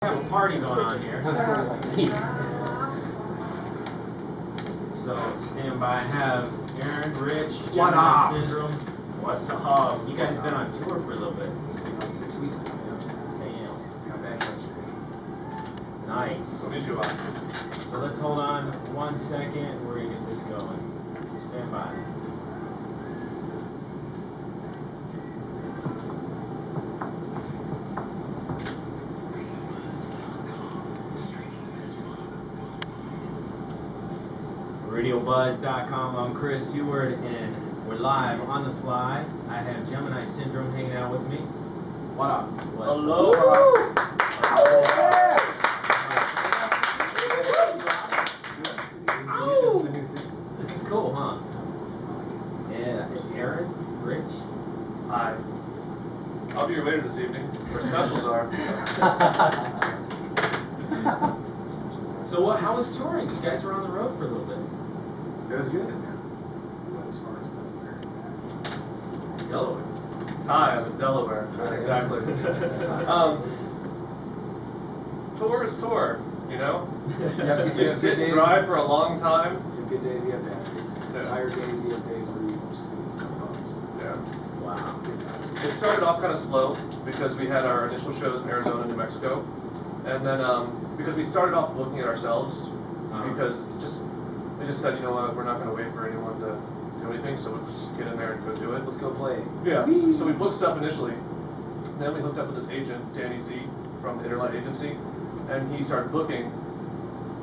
Have a party going on here. So stand by. Have Aaron, Rich, Gemini Syndrome. What's up? You guys have been on tour for a little bit. About 6 weeks now, yeah. Damn. Got back yesterday. Nice. So let's hold on 1 second. We're gonna get this going. Stand by. RadioBuzzD.com. I'm Chris Seward, and we're live on the fly. I have Gemini Syndrome hanging out with me. What up? Hello. This is a new thing. This is cool, huh? Yeah. Aaron, Rich. Hi. I'll be your waiter this evening. Where specials are. So how was touring? You guys were on the road for a little bit. It was good. We went as far as Delaware and back. Delaware. Hi, I'm in Delaware. Exactly. Tour is tour, you know? You sit and drive for a long time. You have good days, you have bad days. Yeah. Tired days, you have days where you sleep and come home. Yeah. Wow. It's good times. It started off kind of slow because we had our initial shows in Arizona and New Mexico. And then because we started off looking at ourselves, because we just said, you know what, we're not going to wait for anyone to do anything, so let's just get in there and go do it. Let's go play. Yeah, so we booked stuff initially. Then we hooked up with this agent, Danny Z, from the Interlight Agency, and he started booking.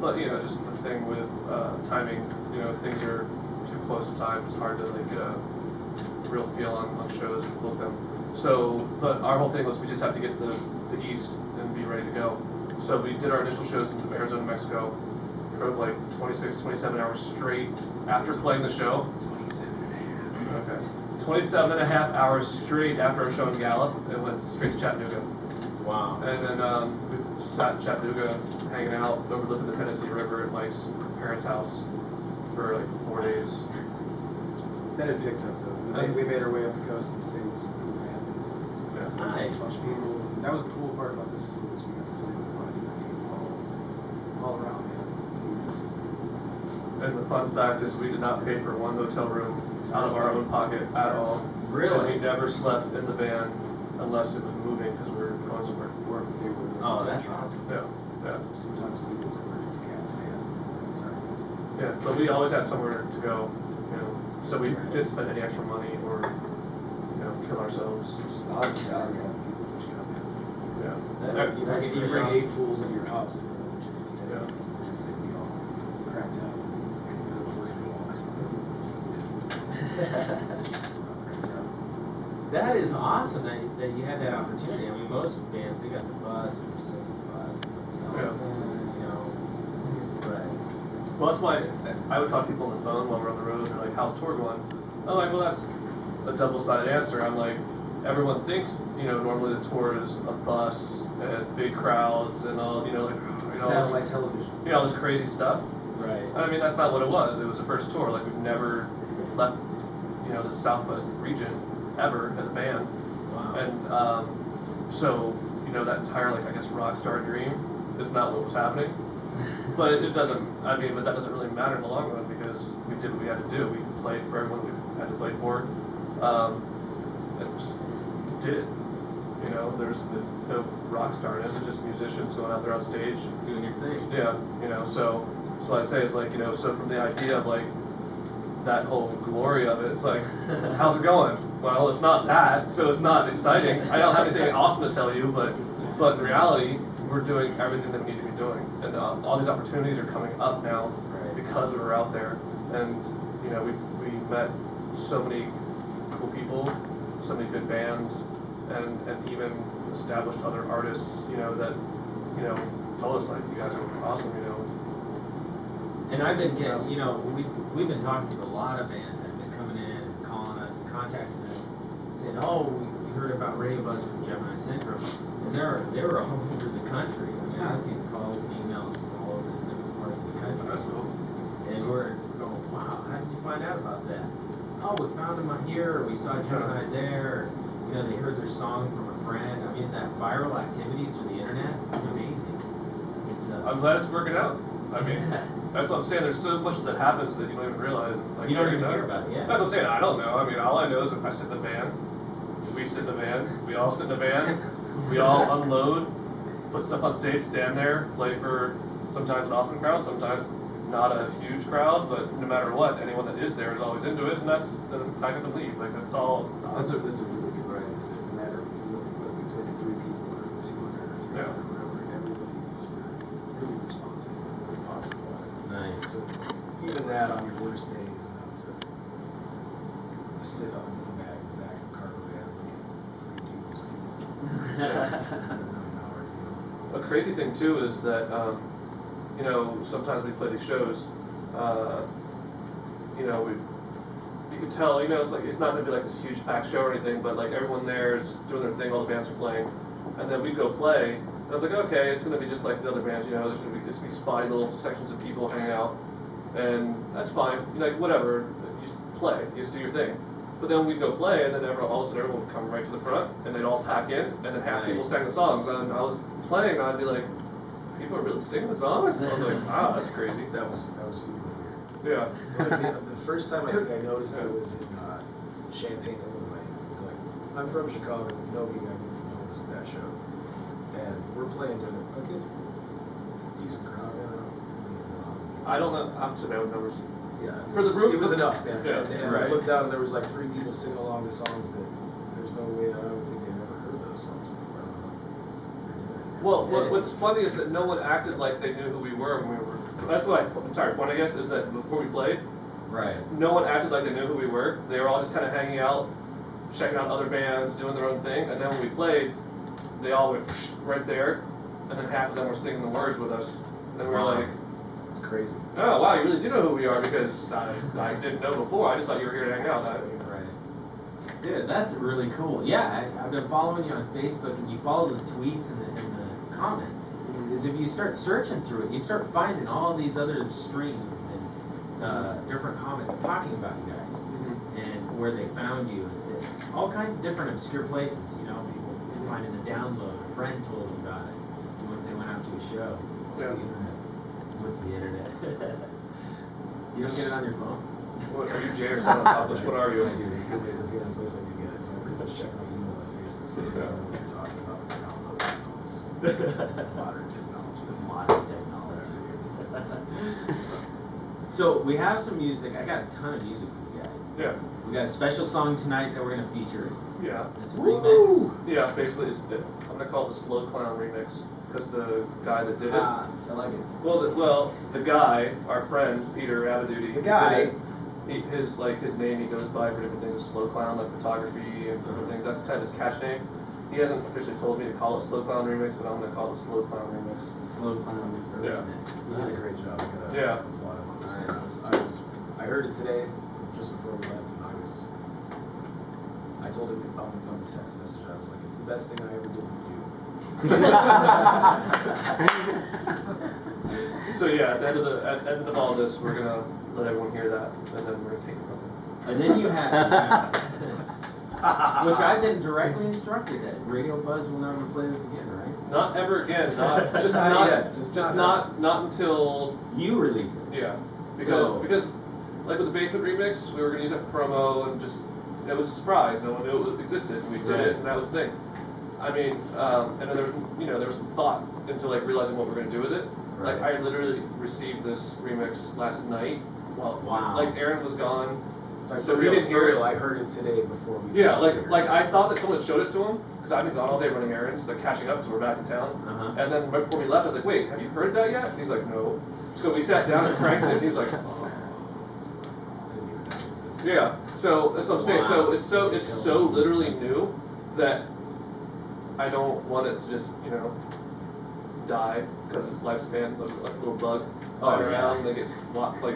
But, you know, just the thing with timing, you know, if things are too close to time, it's hard to like get a real feel on shows and book them. So, but our whole thing was we just have to get to the east and be ready to go. So we did our initial shows in Arizona, Mexico, drove like 26, 27 hours straight after playing the show. 27 and a half. Okay. 27 and a half hours straight after our show in Gallup and went straight to Chattanooga. Wow. And then we sat in Chattanooga hanging out overlooking the Tennessee River at Mike's parents' house for like 4 days. Then it picked up though. We made our way up the coast and stayed with some cool families. That's A nice. bunch of people. That was the cool part about this tour is we got to stay with a lot of different people all around, man. Food is And the fun fact is we did not pay for one hotel room out of our own pocket at all. Really? And we never slept in the van unless it was moving because we were going somewhere. or if they were. Oh, that's awesome. Yeah, yeah, Sometimes people were allergic to cats and ants and certain things. yeah. But we always had somewhere to go, you know. So we didn't spend any extra money or, you know, kill ourselves. Just the hospitality of people push you up. Yeah. You bring 8 fools into your house. Yeah. Just like we all cracked out. That is awesome that you had that opportunity. I mean, most bands, they got the bus or the bus, Yeah. you know. Right. Well, that's why I would talk to people on the phone while we're on the road. They're like, "How's tour going?" I'm like, "Well, that's a double-sided answer." I'm like, everyone thinks, you know, normally the tour is a bus and big crowds and all, you know, like, Satellite television. all this crazy stuff. Right. I mean, that's not what it was. It was the first tour. Like, we've never left, you know, the Southwest region ever as a band. Wow. And so, you know, that entire, like, I guess, rock star dream is not what was happening. But it doesn't, I mean, but that doesn't really matter in the long run because we did what we had to do. We played for everyone we had to play for. And just did it. You know, there's no rock starness, it's just musicians going out there on stage. Just doing your thing. Yeah, you know, so I say it's like, you know, so from the idea of like that whole glory of it, it's like, how's it going? Well, it's not that, so it's not exciting. I don't have anything awesome to tell you, but in reality, we're doing everything that we need to be doing. And all these opportunities are coming up now because we were out there. And, you know, we met so many cool people, so many good bands, and even established other artists, you know, that, you know, told us, like, you guys are awesome, you know. And I've been getting, you know, we've been talking to a lot of bands that have been coming in and calling us and contacting us, saying, "Oh, we heard about Radio Buzz from Gemini Syndrome," and they were all over the country. I mean, I was getting calls and emails from all over the different parts of the country. That's cool. And we're going, "Wow, how did you find out about that?" "Oh, we found them here, or we saw Gemini there." Or, you know, they heard their song from a friend. I mean, that viral activity through the internet is amazing. I'm glad it's working out. I mean, that's what I'm saying. There's so much that happens that you don't even realize. Like, You don't even hear about it, yeah. That's what I'm saying. I don't know. I mean, all I know is if I sit in a van, we sit in a van, we all sit in a van, we all unload, put stuff on stage, stand there, play for sometimes an awesome crowd, sometimes not a huge crowd, but no matter what, anyone that is there is always into it, and that's then I get to leave. Like that's all. That's a really good right. Is that no matter whether we played 3 people or 200 or 300 or whatever, everybody was really responsive, really positive about it. Nice. So even that on your worst day is enough to sit on the back of the cargo van and look at 3 dudes for 9 hours. A crazy thing too is that you know, sometimes we play these shows. You know, you could tell. You know, it's like it's not gonna be like this huge packed show or anything, but like everyone there is doing their thing. All the bands are playing, and then we go play. And I was like, okay, it's gonna be just like the other bands. You know, there's gonna be spotty little sections of people hanging out, and that's fine. You know, like whatever, you just play. You just do your thing. But then we'd go play, and then all of a sudden everyone would come right to the front, and they'd all pack in, and then half people sang the songs. And I was playing, and I'd be like, people are really singing the songs? I was like, wow, that's crazy. That was really weird. Yeah. The first time I think I noticed it was in Champaign, Illinois. Like, I'm from Chicago. Nobody I knew from home was at that show, and we're playing to a good, decent crowd. I don't know. I'm so bad with numbers. Yeah. For the room, it was enough, man. Yeah. And I looked out, and there was like 3 people singing along the songs that there's no way. I don't think they've ever heard those songs before. I don't know. Well, what's funny is that no one acted like they knew who we were when we were. That's what entire point, I guess, is that before we played, Right. no one acted like they knew who we were. They were all just kind of hanging out, checking out other bands, doing their own thing. And then when we played, they all went right there, and then half of them were singing the words with us. And then we were like, It's crazy. oh wow, you really do know who we are because I didn't know before. I just thought you were here to hang out. Right. Dude, that's really cool. Yeah, I've been following you on Facebook, and you follow the tweets and the comments. Because if you start searching through it, you start finding all these other streams and different comments talking about you guys and where they found you, and all kinds of different obscure places. You know, people finding a download. A friend told them about it when they went out to a show. What's the internet? You don't get it on your phone? What are you, Jay or someone accomplished? What are you? I do. It's the only place I can get it. So I pretty much check my email on Facebook, so I know what you're talking about. Modern technology. So we have some music. I got a ton of music for you guys. Yeah. We got a special song tonight that we're gonna feature. Yeah. It's a remix. Yeah, basically, I'm gonna call it the Slow Clown remix because the guy that did it. I like it. Well, the guy, our friend Peter Abaduty. The guy. His name he goes by for different things is Slow Clown, like photography and different things. That's kind of his catch name. He hasn't officially told me to call it Slow Clown remix, but I'm gonna call it Slow Clown remix. Slow Clown remix. Yeah. You did a great job. Yeah. I heard it today, just before we left, and I told him on the text message, I was like, it's the best thing I ever did with you. So yeah, at the end of all this, we're gonna let everyone hear that, and then we're gonna take it from there. And then you have, which I've been directly instructed that Radio Buzz will never play this again, right? Not ever again. Not Just not not yet. Just not until You release it. yeah. Because like with the Basement remix, we were gonna use it for promo and just it was a surprise. No one knew it existed. And we did it, and that was the thing. I mean, and then there was some thought into like realizing what we're gonna do with it. Right. Like I literally received this remix last night. Well, Wow. like Aaron was gone. So we didn't hear it. I heard it today before we. Yeah, like I thought that someone showed it to him because I've been gone all day running errands, like catching up because we're back in town. And then right before we left, I was like, "Wait, have you heard that yet?" And he's like, "No." So we sat down and cranked it. And he's like, "Oh." Yeah. So that's what I'm saying. Wow. So it's so literally new that I don't want it to just die because its lifespan like a little bug flying around and they get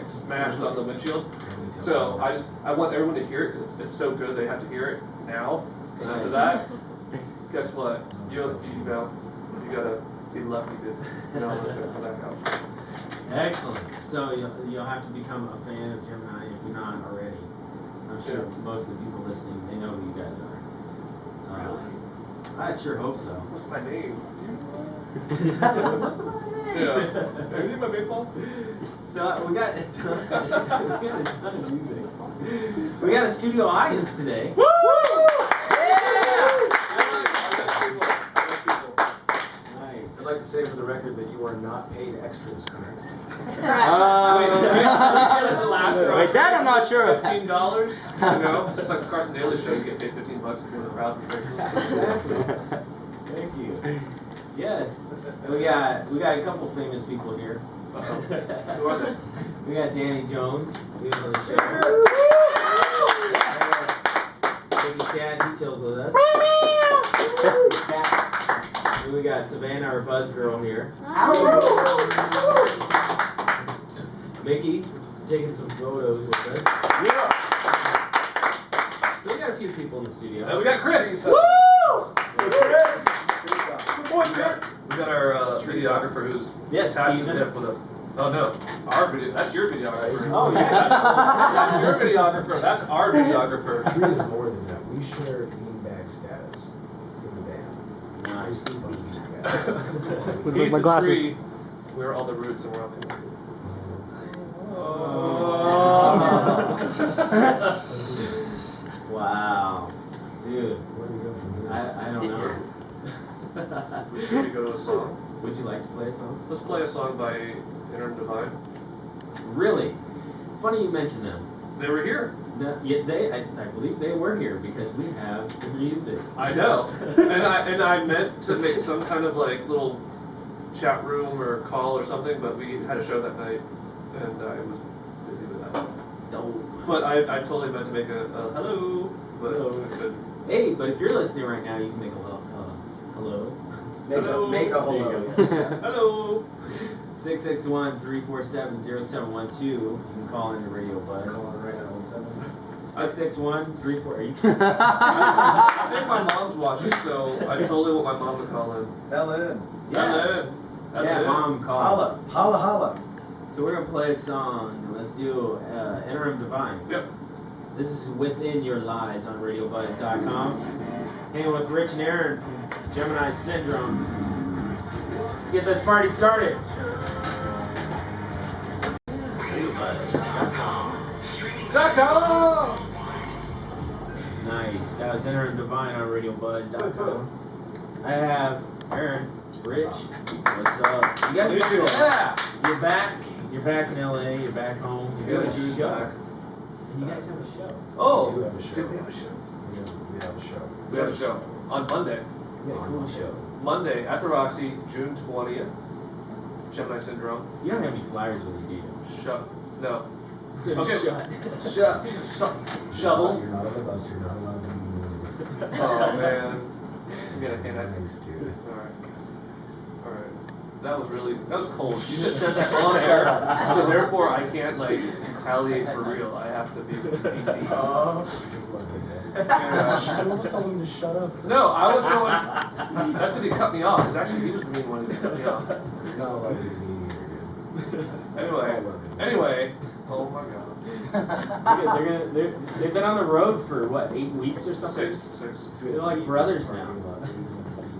smashed on the windshield. So I want everyone to hear it because it's so good they have to hear it now. And after that, guess what? You gotta be lucky to know what's gonna come back out. Excellent. So you'll have to become a fan of Gemini if you're not already. I'm sure most of the people listening, they know who you guys are. Really? I sure hope so. What's my name? What's my name? Yeah. Hey, you need my baseball? So we got a ton of music. We got a studio audience today. Woo! Nice. I'd like to say for the record that you are not paid extras, correct? Wait, that I'm not sure of. $15, you know? It's like the Carson Daly show, you get paid $15 to go to the crowd for pictures. Thank you. Yes. And we got a couple famous people here. Uh-oh. Who are they? We got Danny Jones. He was on the show. Mickey Cat, he chills with us. And we got Savannah, our buzz girl here. Mickey taking some photos with us. Yeah. So we got a few people in the studio. And we got Chris. Woo! We got our videographer who's Yes, attached to Steven. the hip with us. Oh no, our video. That's your videographer. Oh yeah. That's your videographer. That's our videographer. Tree is more than that. We share beanbag status in the band. We Nice. sleep on beanbags. With He's my the glasses. tree. We're all the roots, and we're all connected. Wow. Dude, Where do we go from here? I don't know. Should we go to a song? Would you like to play a song? Let's play a song by Inner Divine. Really? Funny you mention them. They were here. No, I believe they were here because we have the music. I know. and I meant to make some kind of like little chat room or call or something, but we had a show that night, and I was busy with that. Don't. But I totally meant to make a hello, but Hello. I couldn't. Hey, but if you're listening right now, you can make a hello. Make a hello. Hello. 661-347-0712. You can call into Radio Buzz. Call on right now, 17. 661-34. Are you? I think my mom's watching, so I totally want my mom to call in. Ellen. Yeah, Mom, call. Holla. Holla, holla. So we're gonna play a song. Let's do Interim Divine. Yep. This is Within Your Lies on RadioBuzz.com. Hanging with Rich and Aaron from Gemini Syndrome. Let's get this party started. .com. Nice. That was Interim Divine on RadioBuzz.com. I have Aaron, Rich. What's up? You guys are doing? Yeah. You're back. You're back in LA. You're back home. You have a Shoes show. back. And you guys have a show. Oh. We do have a show. Do we have a show? We have a show. We have a show on Monday. Yeah, cool show. Monday at the Roxy, June 20th. Gemini Syndrome. You don't have any flyers with you, do you? Shut. No. Okay. Shut. Shovel. You're not on the bus. You're not allowed to be Oh man. Yeah, okay, Nice, dude. Alright. That was cold. You just said that on air, so therefore I can't like retaliate for real. I have to be PC. Just love it, man. Yeah. I almost told him to shut up. No, I was going. That's because he cut me off. Because actually he was the mean one who cut me off. You're not allowed to be mean either, dude. Anyway. Oh my god. They've been on the road for what, 8 weeks or something? Six. They're like brothers now.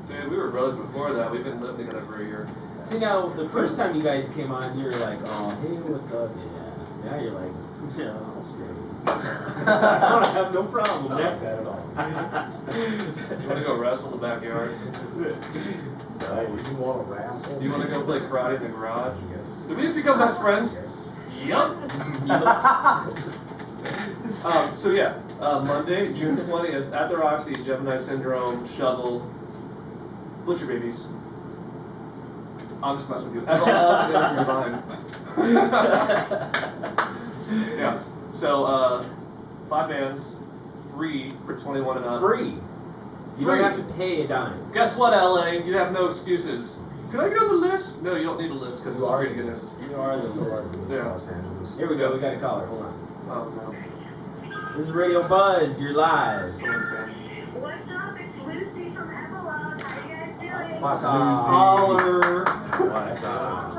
Dude, we were brothers before that. We've been living together for a year. See, now the first time you guys came on, you were like, oh, hey, what's up? Yeah. Now you're like, yeah, I'll straight. I don't have no problem with Not that. bad at all. You want to go wrestle in the backyard? Oh, you want to wrestle? Do you want to go play karate in the garage? Yes. Did we just become best friends? Yes. Yup. So yeah, Monday, June 20th, at the Roxy, Gemini Syndrome, Shovel, Butcher Babies. I'm just messing with you. FLL, Divine. Yeah. So 5 bands, free for 21 and up. Free. You Free. don't have to pay a dime. Guess what, LA? You have no excuses. Can I get on the list? No, you don't need a list because it's free to get in. You are the Los Yeah. Angeles. Here we go. We got a caller. Hold on. Oh no. This is Radio Buzz. You're live. What's up? It's Lucy from Emerald. How you guys doing? What's Holler. What's up? I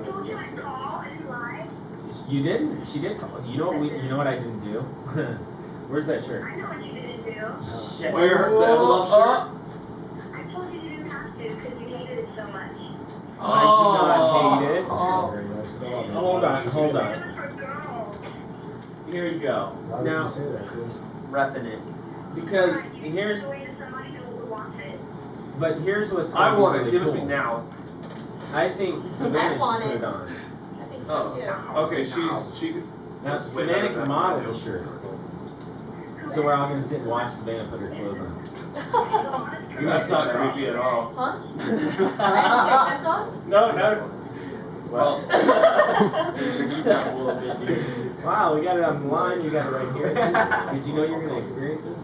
told you I'd call and live. You didn't. She did call. You know what? You know what I didn't do? Where's that shirt? I know what you didn't do. Shit. Wear the envelope shirt. I told you you didn't have to because you hold on. It was for girls. Here you go. Why would Now, you say that, Chris? Repping it. because Right, you here's, give it away to somebody who wants it. but here's what's I gonna be want it. really Give it cool. to me now. I think Savannah want should put it. it on. I think so Oh, too. okay. She. Now, It's way Savannah better can than model I do. the shirt. So we're all gonna sit and watch Savannah put her clothes on. That's not creepy at all. Huh? I have to take this off? No, no. Well, Wow, we got it online. We got it right here. Did you know you were gonna experience this?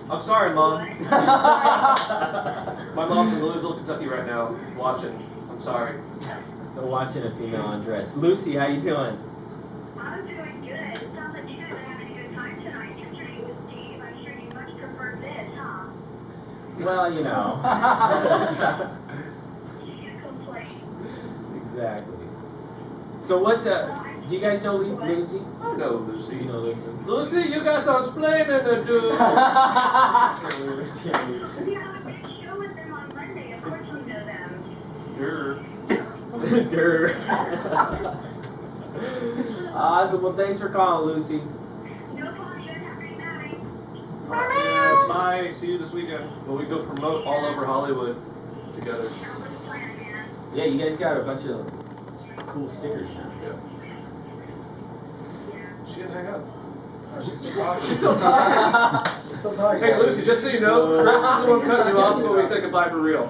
I'm sorry, Mom. My mom's in Louisville, Kentucky right now, watching. I'm sorry. They're watching a female undress. Lucy, how you doing? I'm doing good. It sounds like you guys are having a good time tonight. Yesterday with Steve, I'm sure you much preferred this, huh? Well, you know. You can't complain. Exactly. So what's up? Do you guys know Lucy? I know Do Lucy. you know Lucy? Lucy, you got some explaining to do. We have a big show with them on Monday. Of course we know them. Durr. Awesome. Well, thanks for calling, Lucy. No problem. Have a great night. Bye. See you this weekend. When we go promote all over Hollywood together. Sounds like a plan, man. Yeah, you guys got a bunch of cool stickers now. Yeah. She didn't hang up. Oh, she's still talking. She's still talking. She's still talking. Hey Lucy, just so you know, Chris is the one cutting you off when we say goodbye for real.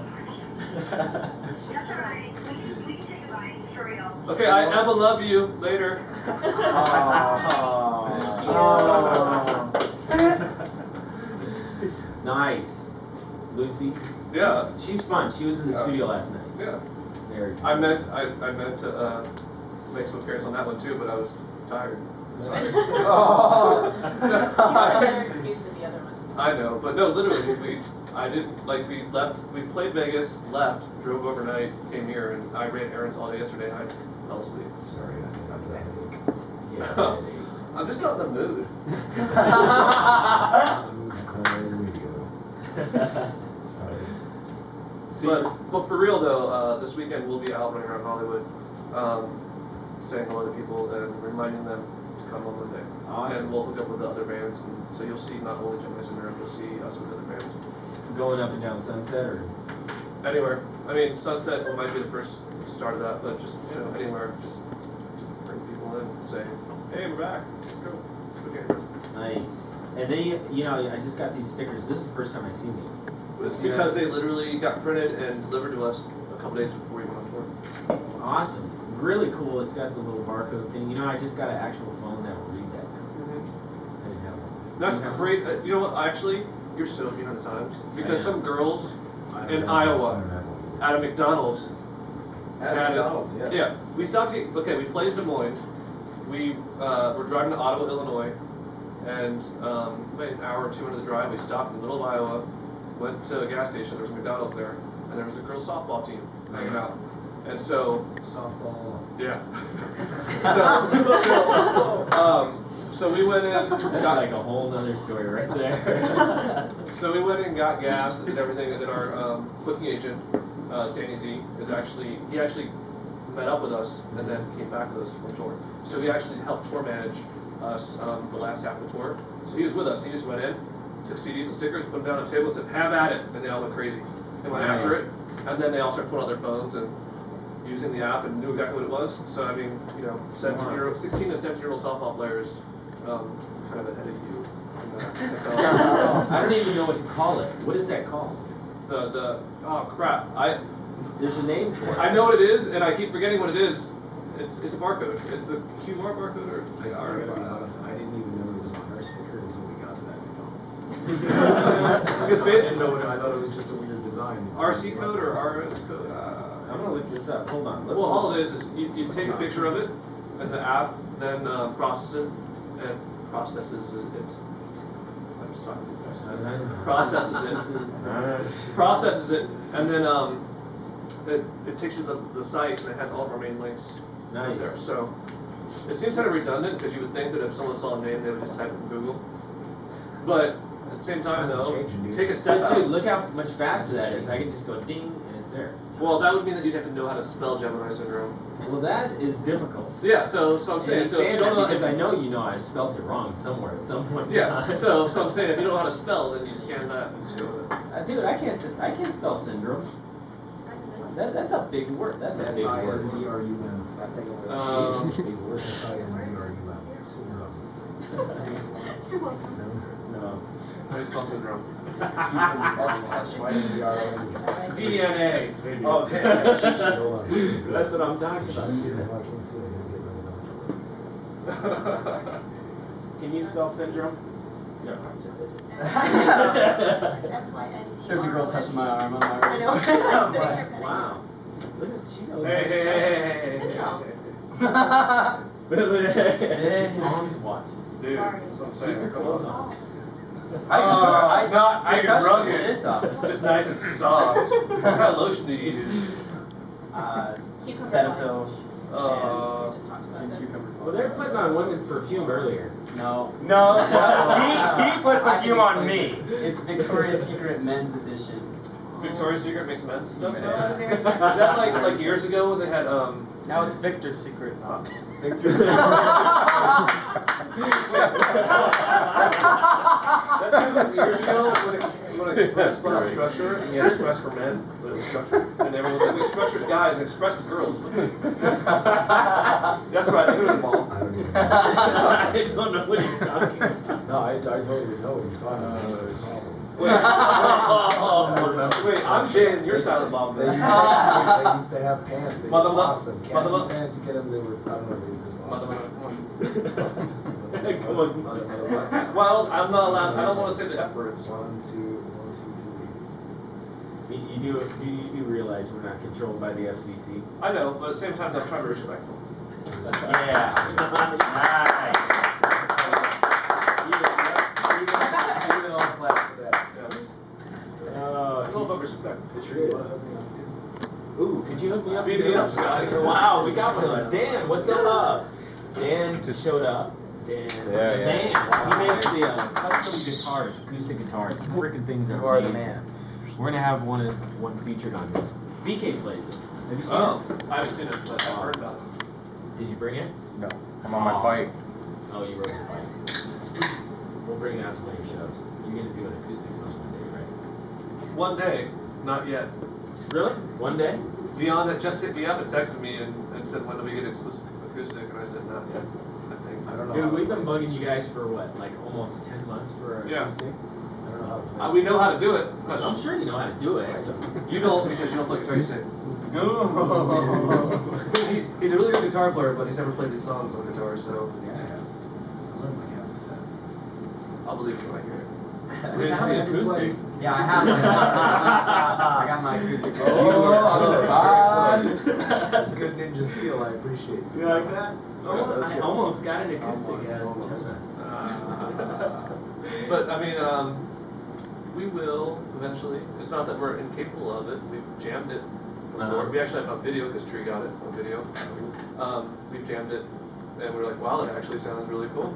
That's all right. We can say goodbye for real. Okay, I Emma love you. Later. Nice. Lucy. Yeah. She's fun. She was in the Yeah. studio last night. Yeah. Very I meant to make some appearance on that one too, but I was tired. Sorry. You got a better excuse with the other one. I know, but no, literally, we played Vegas, left, drove overnight, came here, and I ran errands all day yesterday, and I fell asleep. Sorry, I didn't have that headache. Yeah. I'm just not in the mood. Sorry. But for real though, this weekend we'll be out running around Hollywood, saying hello to people and reminding them to come on Monday. Awesome. And we'll hook up with the other bands, and so you'll see not only Gemini Syndrome, you'll see us with other bands. Going up and down Sunset, or Anywhere. I mean, Sunset might be the first start of that, but just, anywhere, just to bring people in and say, hey, we're back, let's go game. nice. And they, I just got these stickers. This is the first time I've seen these. It's because they literally got printed and delivered to us a couple days before we went on tour. Awesome. Really cool. It's got the little barcode thing. I just got an actual phone that will read that now. I didn't have one. That's You have great. You know what, actually, you're so behind the times. Because I am. some girls I don't in have Iowa. one. I don't have one. at a McDonald's. At McDonald's, yes. Yeah, we stopped. Okay, we played in Des Moines. We were driving to Ottawa, Illinois, and about an hour or two into the drive, we stopped in the middle of Iowa, went to a gas station. There was a McDonald's there, and there was a girls' softball team hanging out. And so, Softball. yeah. So we went in. That's like a whole nother story right there. So we went in and got gas and everything, and then our booking agent, Danny Z, he actually met up with us and then came back with us for tour. So he actually helped tour manage us the last half of the tour. So he was with us. He just went in, took CDs and stickers, put them down on the table, and said, "Have at it," and they all went crazy. They went after it, and then they all started pulling out their phones and using the app and knew exactly what it was. So I mean, 16 to 17-year-old softball players, kind of ahead of you. I don't even know what to call it. What is that called? Oh crap! There's a name for it. I know what it is, and I keep forgetting what it is. It's a barcode. It's a QR barcode or I gotta be honest, I didn't even know it was on our sticker until we got to that McDonald's. Because I basically, didn't know it, I thought it was just a weird design. It's RC code or RS code. I'm gonna look this up. Hold on. Well, all it is you take a picture of it, and the app then processes it, and processes it. I'm just talking too fast. Processes it, and then it takes you to the site, and it has all of our main links up there. Nice. So it seems kind of redundant because you would think that if someone saw a name, they would just type it in Google. But at the same time, Times are though, changing, dude. take a step But out. dude, look how much faster that is. I can just go ding and it's there. Well, that would mean that you'd have to know how to spell Gemini syndrome. Well, that is difficult. Yeah, so I'm And saying, you so say if you that don't know, because I know you know I spelled it wrong somewhere at some point. yeah, so I'm saying if you don't know how to spell, then you scan that and just go with it. Dude, I can't spell syndrome. That's a big word. That's a big word. S-I-N-D-R-U-M. That's like a word. It's a big word. S-I-N-D-R-U-M. Syndrome. You're welcome. No. How do you spell syndrome? S-Y-N-D-R-O-M. DNA. Oh, damn. Hold on. That's what I'm talking I about. can't see it. I can't see it. I gotta get rid of Can you spell syndrome? No. It's S-Y-N-D. There's a girl touching my arm. I'm like, I know. I'm sitting here petting Wow. Look at she knows. Hey, hey, hey, hey, hey, Syndrome. His mom's watching. Dude, Sorry. that's what I'm saying. Come it. on. Soft. Not big and touched it. rugged. It is soft. Just nice and soft. What kind of lotion do you use? Cucumber Cetaphil. We Uh, just talked about And this. cucumber. Well, they're putting on women's perfume earlier. No. No, he put perfume on me. It's Victoria's Secret men's edition. Victoria's Secret makes men's stuff now? It's very Is that like years ago when they had Now it's Victor's Secret. Victor's That's kind of like years ago when Express brought out Structure, and you had Express for men, but it was Structure, and everyone was like, Structure's guys and Express is girls. That's right, I knew them all. I don't even know. I don't know what he's talking about. No, I totally know what he's talking about. That's the problem. Wait, I'm Jay and you're Silent Bob. They Man. used to have pants. They were Mother- awesome. mother- Khaki pants, you get them, they were, I don't know, they were just awesome. Come on. Well, I'm not allowed, I don't want to say the F words. 1, 2, 3. You do realize we're not controlled by the FCC? I know, but at the same time, I'm trying to be respectful. Yeah. Nice. Even all clap to that. Yeah. It's all about respect. It's really Ooh, could you hook me up? Beat me up, Scotty. Wow, we got one of those. Dan, what's up? Dan just showed up. Dan, Yeah. He makes the custom guitars, acoustic guitars. The freaking things are You are the amazing. man. We're gonna have one featured on this. BK plays it. Have you seen Oh, I haven't seen it, but I've heard about it. it? Did you bring it? No, I'm on my bike. Oh, you wrote the bike. We'll bring it out to later shows. You're gonna do an acoustic song one day, right? One day, not yet. Really? One day? Dion had just hit me up and texted me and said, when do we get exclusive acoustic? And I said, not yet. I think. I don't know. Dude, we've been bugging you guys for what, like almost 10 months for Yeah. acoustic? I don't know how to play. We know how to do it. But I'm sure you know how to do it. you don't because you don't play guitar. You sing. He's a really good guitar player, but he's never played these songs on guitar, so Yeah, I have. I learned like half a set. I'll believe you when I hear it. We didn't see acoustic. Yeah, I have. I got my acoustic. Oh, that's a good ninja skill. I appreciate it. You like that? Yeah, that's I good. almost got an acoustic. Almost. But I mean, we will eventually. It's not that we're incapable of it. We've jammed it before. We actually have it on video because Tree got it on video. We've jammed it, and we're like, wow, that actually sounds really cool.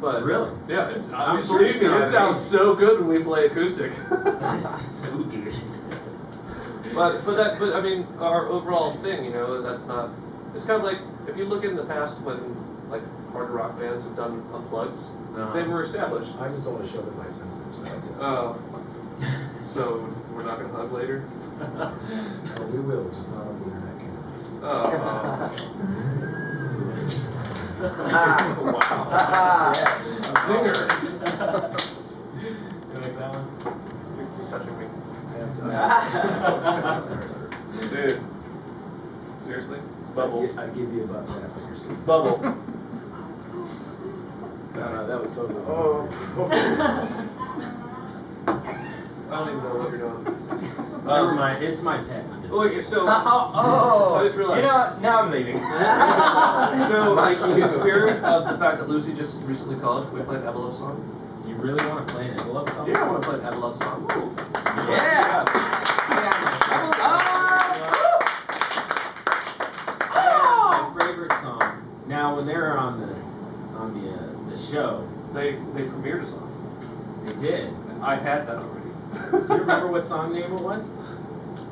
But Really? yeah, it's. I'm sure Believe me, it it sounds so good when we play acoustic. This is so good. But I mean, our overall thing, you know, that's not. It's kind of like if you look in the past when like hard rock bands have done unplugs, they were established. I just don't want to show them my sensitive side. Oh, so we're not gonna hug later. Oh, we will, just not on the internet cameras. Oh, Wow. zinger! You like that one? You're touching me, I have time. dude. Seriously? Bubble. I'd give you a butt tap if you're sitting. Bubble. No, that was totally. I don't even know what you're doing. Never mind, it's my pet. Okay, so Oh, so I just realized. You know what? Now I'm leaving. So, like, in the spirit of the fact that Lucy just recently called, we played an Evelove song. You really want to play an envelope song? Yeah, I want to play an Evelove song. Ooh. Yeah. My favorite song. Now, when they were on the show, They premiered a song. they did. I had that already. Do you remember what song name it was?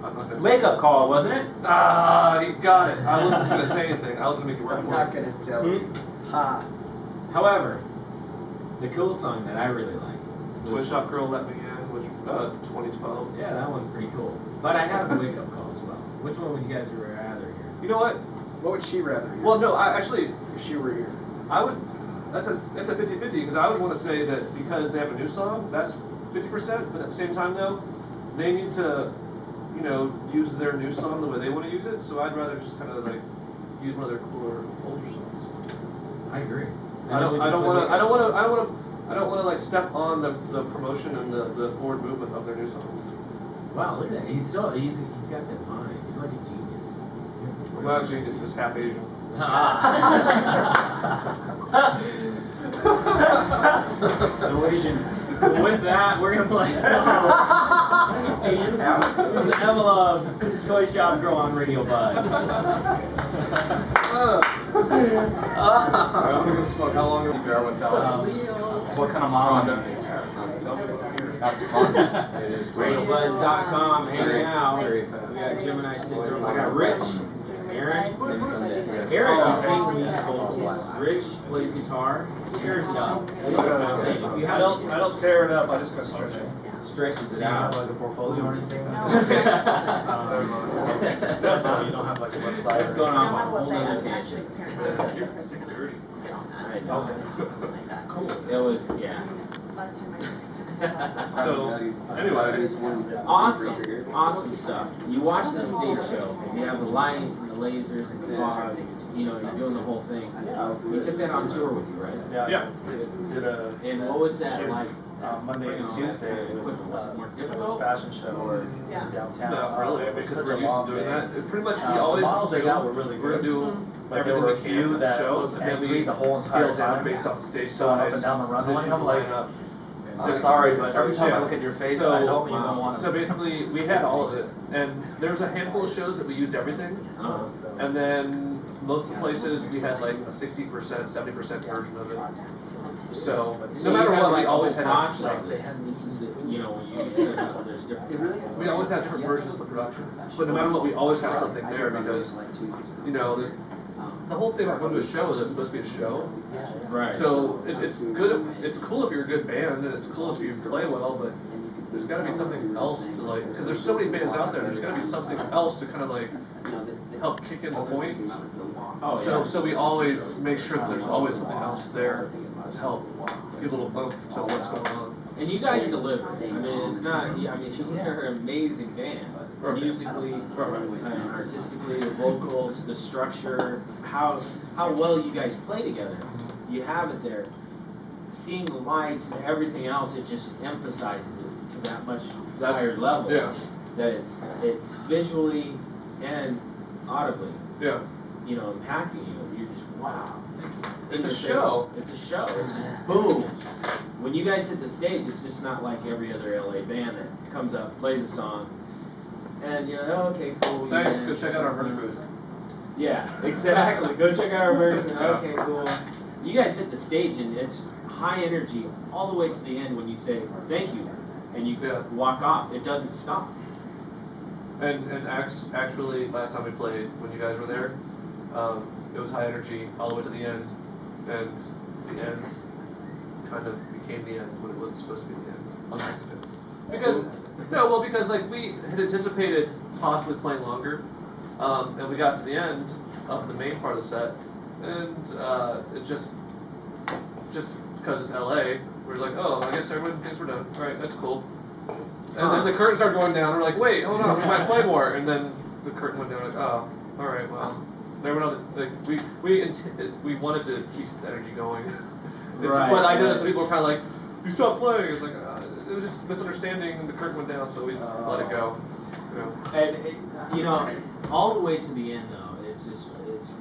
I I'm not gonna. Wake up call, wasn't it? Ah, you got it. I wasn't gonna say anything. I was gonna make you work I'm for not it. gonna tell you. Ha. However, the cool song that I really like Twin was Shop Girl Let Me In, which 2012. yeah, that one's pretty cool. But I have the wake up call as well. Which one would you guys rather hear? You know what? What would she rather hear? Well, no, I actually if she were here. I would. That's a 50-50 because I would want to say that because they have a new song, that's 50%. But at the same time, though, they need to, use their new song the way they want to use it. So I'd rather just kind of like use one of their cooler older songs. I agree. I don't want to like step on the promotion and the forward movement of their new song. Wow, look at that. He's got that mind. You're like a genius. I'm not genius, just half Asian. Norwegians. With that, we're gonna play some Asian. This is Emma, Toy Shop Girl on Radio Buzz. I'm gonna smoke. How long are we going with that? What kind of mom? That's fun. It is great. RadioBuzzD.com, hanging out. Very We fast. got Gemini Syndrome. I got Rich. Aaron. Maybe someday. Eric, you sing lead vocals. Rich plays guitar. Tears it up. It's insane. If you I have don't tear it up. I just kind of stretch it. stretches it Do you have out. like a portfolio or anything? No. So you don't have like a website? It's going off on a whole other tangent. I know. Cool. It was, yeah. So anyway, Awesome stuff. You watch the stage show, you have the lights and the lasers and the fog, you're doing the whole thing. You took that on tour with you, right? Yeah. Did a And what was that like? Monday and Tuesday. Was it more It was a difficult? fashion show downtown. Not really, It was because such we're a used long to doing day. that. Pretty much we The always models they assume got were really we're gonna good. do But there everything were we a can few in the that show, looked and then angry we the whole entire scale down time. based on stage Going up and size, down the runway. position I'm of like, lineup. I'm sorry, but every time I look at your face, So- I don't even want to. So basically, we had all of it, and there's a handful of shows that we used everything, and then most of the places we had like a 60%, 70% version of it. So So no matter you have, what, like, we a always whole had process. something. This is, when you said there's different. We always have different versions of the production, but no matter what, we always have something there because there's the whole thing about going to a show is it's supposed to be a show. Right. So it's good. It's cool if you're a good band, and it's cool if you play well. But there's got to be something else to like, because there's so many bands out there. There's got to be something else to kind of like help kick in the point. Oh, So we always make sure that there's always something else there to help give a little oomph to what's going on. And you guys deliver. I mean, it's not. You're an amazing band. Musically, artistically, the vocals, the structure, how well you guys play together. You have it there. Seeing the lights and everything else, it just emphasizes it to that much higher level. Yeah. That it's visually and audibly, Yeah. impacting you. You're just wow. It's In a your show. face. It's a show. It's just boom. When you guys hit the stage, it's just not like every other LA band that comes up, plays a song, and okay, cool. Thanks. yeah. Go check out our merch booth. Yeah, exactly. Go check out our version. Okay, cool. You guys hit the stage and it's high energy all the way to the end when you say thank you, and you walk off. It doesn't stop. And actually, last time we played, when you guys were there, it was high energy all the way to the end, and the end kind of became the end when it wasn't supposed to be the end on accident. Because like we had anticipated possibly playing longer, and we got to the end of the main part of the set, and it just because it's LA, we're like, oh, I guess everyone thinks we're done. All right, that's cool. And then the curtains started going down. We're like, wait, hold on, we might play more. And then the curtain went down. Like, oh, all right, well, there were no. Like we wanted to keep the energy going. Right, but I noticed right. people were kind of like, you stopped playing. It's like it was just misunderstanding. And the curtain went down, so we let it go. And all the way to the end though, it's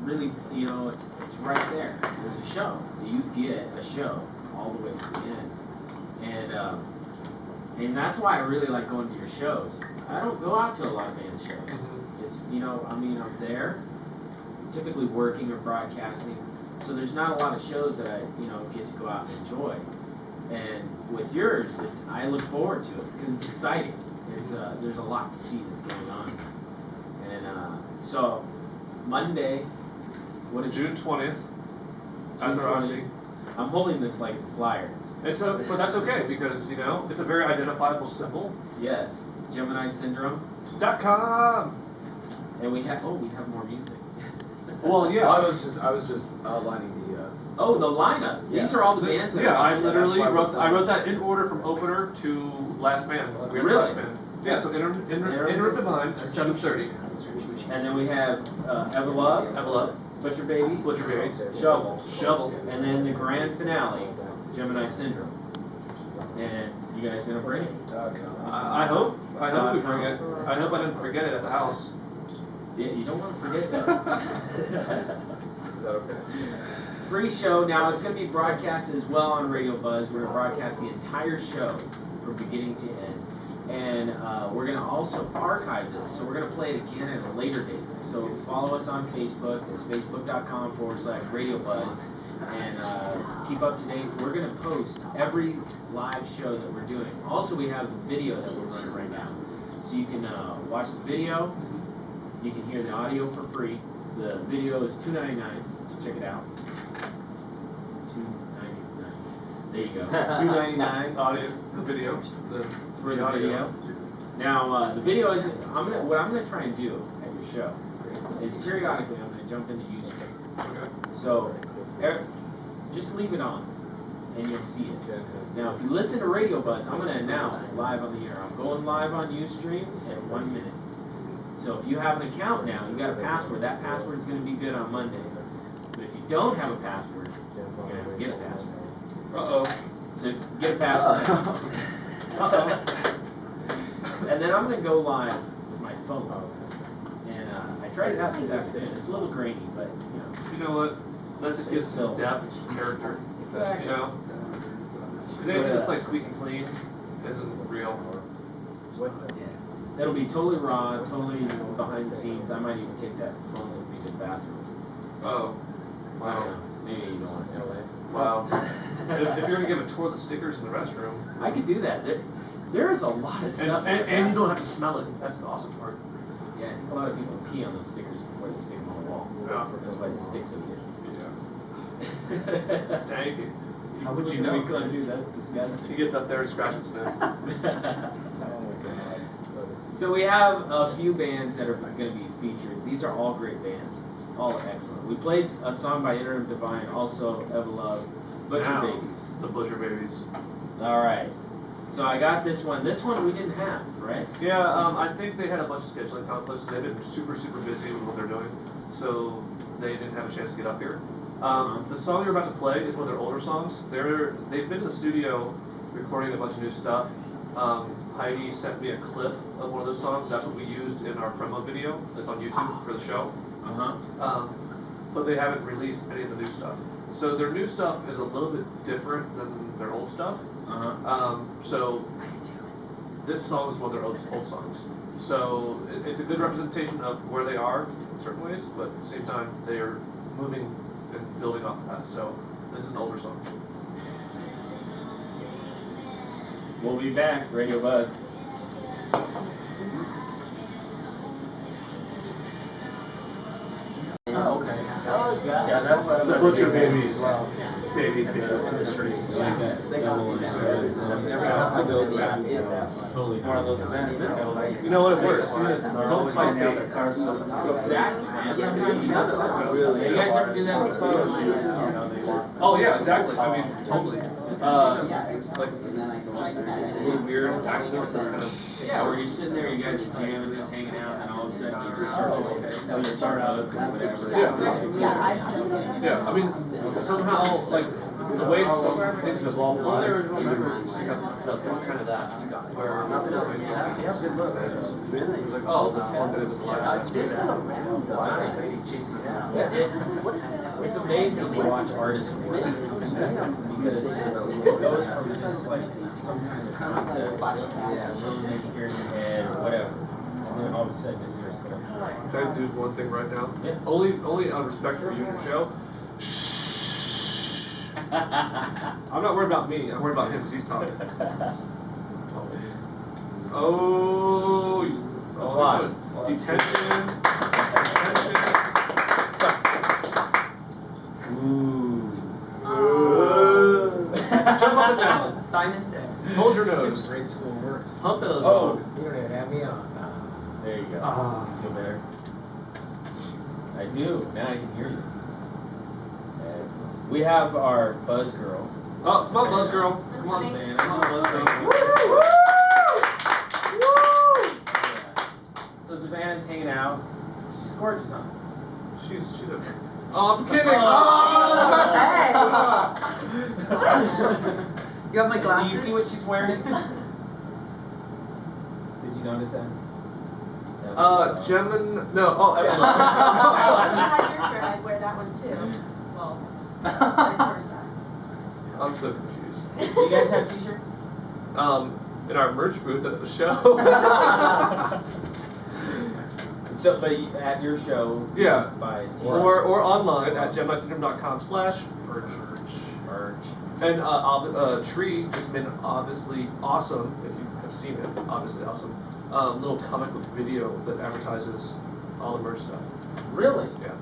really it's right there. There's a show. You get a show all the way to the end, and that's why I really like going to your shows. I don't go out to a lot of band shows. It's I'm there, typically working or broadcasting, so there's not a lot of shows that I get to go out and enjoy. And with yours, I look forward to it because it's exciting. it's there's a lot to see that's going on. And so Monday, what is June this? 20th. June At the 20th. Rossi. I'm holding this like it's a flyer. But that's okay because it's a very identifiable symbol. Yes, Gemini Syndrome, .com. and we have more music. Well, yeah. I was just outlining the. Oh, the lineup. These are all the bands that Yeah, are I literally That's why I wrote that in order from opener to last band. We had Really? last band. Yeah, so Inner Divine, 7:30. And then we have Evelove, Butcher Babies, Butcher Babies. Shovel, and then the grand finale, Gemini Syndrome. And you guys gonna bring it? I hope we bring it. I hope I didn't forget it at the house. Yeah, you don't want to forget that. Is that okay? Free show. Now it's going to be broadcast as well on Radio Buzz. We're going to broadcast the entire show from beginning to end. And we're going to also archive this. So we're going to play it again at a later date. So follow us on Facebook. It's facebook.com/RadioBuzz. And keep up to date. We're going to post every live show that we're doing. Also, we have the video that we're running right now. So you can watch the video. You can hear the audio for free. The video is $2.99. So check it out. $2.99. There you go. $2.99 Audio, the video, for the video. Now the video is. What I'm gonna try and do at your show is periodically I'm gonna jump into Ustream. Okay. So just leave it on, and you'll see it. Now, if you listen to Radio Buzz, I'm gonna announce live on the air. I'm going live on Ustream at 1 minute. So if you have an account now, you got a password. That password is going to be good on Monday. But if you don't have a password, you're going to have to get a password. So get a password. And then I'm going to go live with my phone. And I tried it out this afternoon. It's a little grainy, but You know what? That just gives some depth, some character. You know? Because anything that's like squeaky clean isn't real. It'll be totally raw, totally behind the scenes. I might even take that phone with me to the bathroom. Oh. I don't know. Maybe you don't want to see that. Wow. if you're going to give a tour of the stickers in the restroom. I could do that. There is a lot of stuff. And you don't have to smell it. That's the awesome part. Yeah, I think a lot of people pee on those stickers before they stick them on the wall. Yeah. That's why they stick so good. Yeah. Stanky. How would you know? Dude, that's disgusting. He gets up there and scratches sniff. So we have a few bands that are going to be featured. These are all great bands. All excellent. We played a song by Inner Divine, also Evelove, Butcher Babies. The Butcher Babies. All right. So I got this one. This one we didn't have, right? Yeah, I think they had a bunch of scheduling conflicts. They've been super, super busy with what they're doing, so they didn't have a chance to get up here. The song you're about to play is one of their older songs. They've been to the studio recording a bunch of new stuff. Heidi sent me a clip of one of those songs. That's what we used in our promo video. That's on YouTube for the show. But they haven't released any of the new stuff. So their new stuff is a little bit different than their old stuff. So this song is one of their old songs. So it's a good representation of where they are in certain ways, but at the same time they are moving and building off of that. So this is an older song. We'll be back. Radio Buzz. Oh, okay. Yeah, that's the Butcher Babies. Babies in the street. Like that. Every time I go to totally One of those events. You know what? It works. Don't fight me. Exactly, man. Sometimes you just you guys ever do that with photo shoots? Oh yeah, exactly. I mean, totally. Like just little weird accidents that kind of. Yeah, where you're sitting there, you guys are jamming, just hanging out, and all of a sudden you just start out or whatever. Yeah, I mean, somehow, like, the way some things evolve in life, you remember kind of that, where it's like, oh, this one bit of the life. It's amazing to watch artists work because it goes from just like some kind of concept, something that you hear in your head or whatever, and then all of a sudden it starts going. Can I do one thing right now? Yeah. Only out of respect for you and your show. I'm not worried about me. I'm worried about him because he's talking. Oh, A lot. Detention. Ooh. Jump up and down. Simon said. Hold your nose. Grade school worked. Pump it a little. Oh. You don't even have me on. There you go. Ah. Feel better? I do. Now I can hear you. Excellent. We have our buzz girl. Oh, come on, Buzz Girl. Come on. Savannah. Come on, Buzz Girl. Yeah. So Savannah's hanging out. She's gorgeous, huh? She's a. Oh, I'm kidding. You have my Do glasses? you see what she's wearing? Did you notice that? Gemini. No. Oh, If you had your shirt, I'd wear that one too. Well, vice versa. I'm so confused. Do you guys have t-shirts? In our merch booth at the show. So, but at your show, Yeah. buy Or online at geminisyndrome.com/merch. merch. And Tree just made an obviously awesome, if you have seen it, obviously awesome, little comic book video that advertises all the merch stuff. Really? Yeah.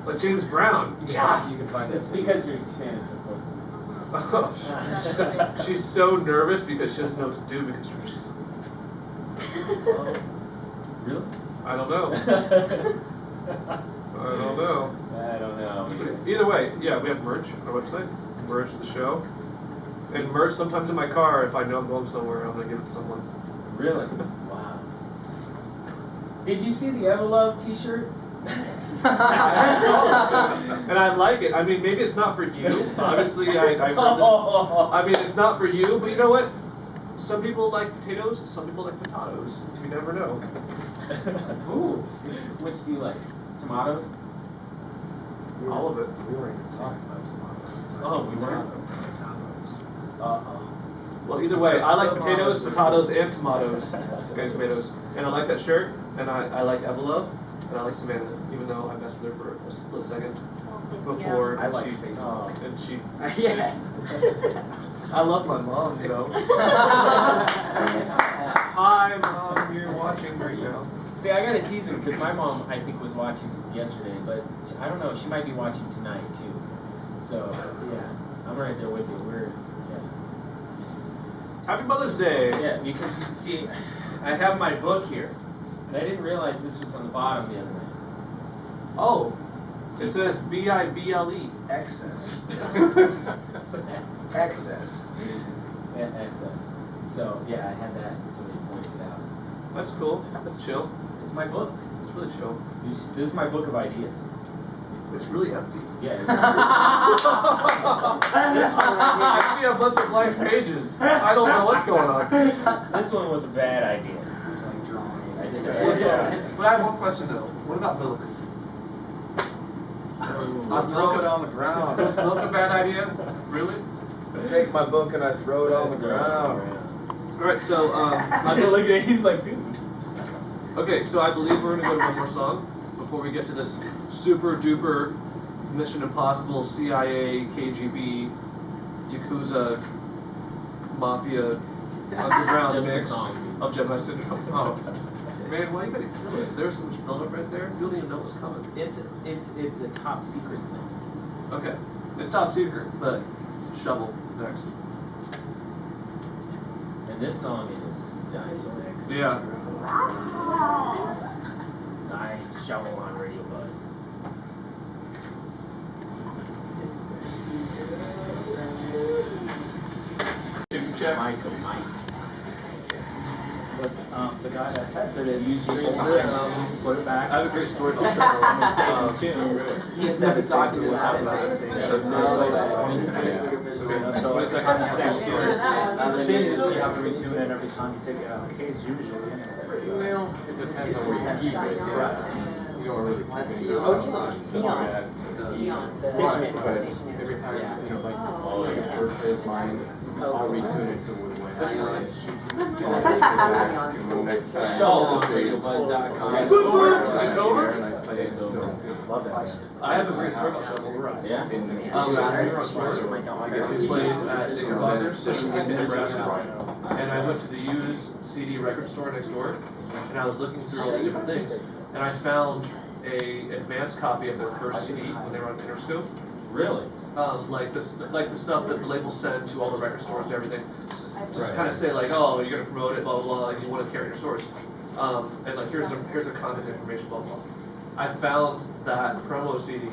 Like James Brown. Yeah. You can find It's it. because you're standing so close to me. She's so nervous because she doesn't know what to do because you're just. Really? I don't know. I don't know. Either way, yeah, we have merch on our website, merch of the show. And merch sometimes in my car if I know I'm going somewhere, I'm going to give it to someone. Really? Wow. Did you see the Everlove t-shirt? I saw it. And I like it. I mean, maybe it's not for you. Obviously, I mean, it's not for you, but you know what? Some people like potatoes, some people like potatoes. You never know. Ooh. Which do you like? Tomatoes? All of it. We weren't even talking about tomatoes. Oh, we weren't? Uh-oh. Well, either way, I like potatoes, potatoes, and tomatoes. And tomatoes. And I like that shirt, and I like Everlove, and I like Savannah, even though I messed with her for a split second before. I like she, Facebook. And she. Yes. I love my mom, you know. Hi, Mom, you're watching right now. See, I gotta tease her because my mom, I think, was watching yesterday, but I don't know. She might be watching tonight too. So yeah, I'm right there with you. We're Happy Mother's Day. yeah, because you see, I have my book here, and I didn't realize this was on the bottom the other night. Oh, it says BIBLE. Excess. Excess. Excess. Yeah, excess. So yeah, I had that, and somebody pointed it out. That's cool. That's chill. It's my book. It's really chill. This is my book of ideas. It's really empty. Yeah. I see a bunch of blank pages. I don't know what's going on. This one was a bad idea. I did that. But I have one question though. What about milk? I throw it on the ground. Is milk a bad idea? Really? I take my book and I throw it on the ground. Alright, so I look at it, he's like, dude. okay, so I believe we're gonna go to one more song before we get to this super duper Mission Impossible CIA KGB Yakuza Mafia underground Just the mix song. of Gemini Syndrome. Oh. Man, why you gotta kill it? There's so much buildup right there. You don't even know what's coming. It's a top secret sense. Okay. It's top secret, but shovel next. And this song is Dinosaur. Yeah. Nice shovel on RadioBuzzD. Check. Michael. But the guy that tested it, You streamed it, put it back. I have a great story to tell. He's never talked to about it. Doesn't know Okay. So 20 it's seconds. the thing is you have to retune it every time you take it out of the case usually. Well, it depends on where you keep it. You don't really keep That's it. Dion. Dion, the But station every time, Yeah. you know, like, first phase line, I'll retune it to what it went. Next time. Show RadioBuzzD.com. It's over? It's over. Love that band. I have a great story about Shovel. Yeah. We played at Dick Bogner's in Nebraska, and I went to the used CD record store next door, and I was looking through all these different things, and I found a advanced copy of their first CD when they were on Interscope. Really? Like the stuff that the label sent to all the record stores and everything. Just Right. kind of say like, oh, you're gonna promote it, blah blah blah. Like you want to carry it in your stores, and like here's the contact information, blah blah. I found that promo CD